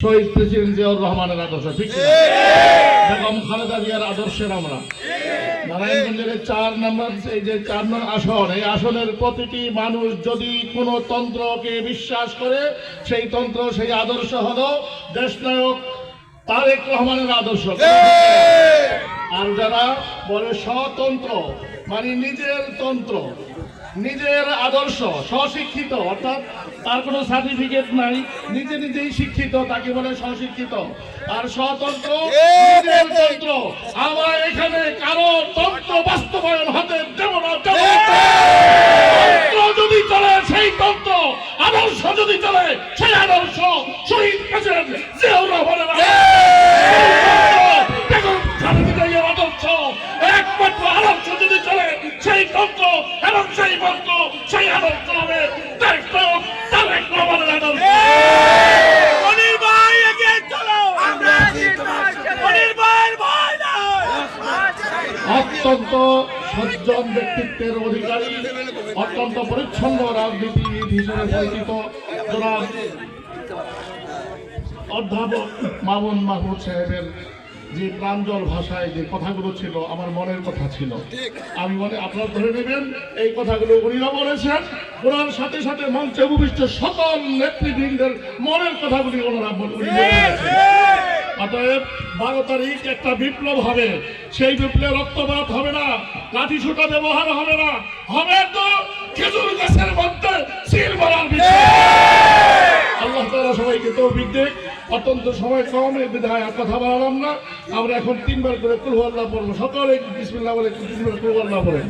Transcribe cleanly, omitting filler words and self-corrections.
শহীদ president Ziaur রহমানের আদর্শ, ঠিক না? বেগম খালেদা জিয়ার আদর্শের আমরা নারায়ণগঞ্জের 4 নম্বর এই যে 4 নং আসন, এই আসনের প্রতিটি মানুষ যদি কোনো তন্ত্রকে বিশ্বাস করে, সেই তন্ত্র সেই আদর্শ হলো দেশনায়ক তারেক রহমানের আদর্শ। আর যারা বলে স্বতন্ত্র মানে নিজের তন্ত্র, নিজের আদর্শ, স্বশিক্ষিত অর্থাৎ তার কোনো সার্টিফিকেট নাই, নিজে নিজেই শিক্ষিত, তাকে বলে স্বশিক্ষিত। আর স্বতন্ত্র নিজের তন্ত্র। আমরা এখানে কারো তন্ত্র বাস্তবায়ন হতে দেব না। তন্ত্র যদি চলে সেই তন্ত্র, আদর্শ যদি চলে সেই আদর্শ, শহীদ প্রেসিডেন্ট জিয়াউর রহমানের আদর্শ, একমাত্র আদর্শ যদি চলে সেই তন্ত্র এবং সেই মন্ত্র সেই আদর্শ হবে তারেক রহমানের আদর্শ। অত্যন্ত সজ্জন ব্যক্তিত্বের অধিকারী, অত্যন্ত পরিচ্ছন্ন রাজনীতিবিদ হিসেবে পরিচিত জনাব অধ্যাপক মামুন মাহমুদ সাহেবের যে প্রাঞ্জল ভাষায় যে কথাগুলো ছিল আমার মনের কথা ছিল। আমি মনে আপনারা ধরে নেবেন এই কথাগুলো উনিও বলেছেন, ওনার সাথে সাথে মঞ্চে উপবিষ্ট সকল নেতৃবৃন্দের মনের কথাগুলি ওনারা বলেছেন। অতএব 12 তারিখ একটা বিপ্লব হবে, সেই বিপ্লবে রক্তপাত হবে না, লাঠি ছোটা ব্যবহার হবে না, হবে তো খেজুর গাছের মধ্যে সিল মারার বিষয়। আল্লাহ তাআলা সবাইকে তৌফিক দেন। অত্যন্ত সময় কম, এই বিধায় আর কথা বললাম না। আমরা এখন 3 বার করে কুল হু আল্লাহ পড়বো, সকলে বিসমিল্লাহ বলে 3 বার কুল হু আল্লাহ পড়েন।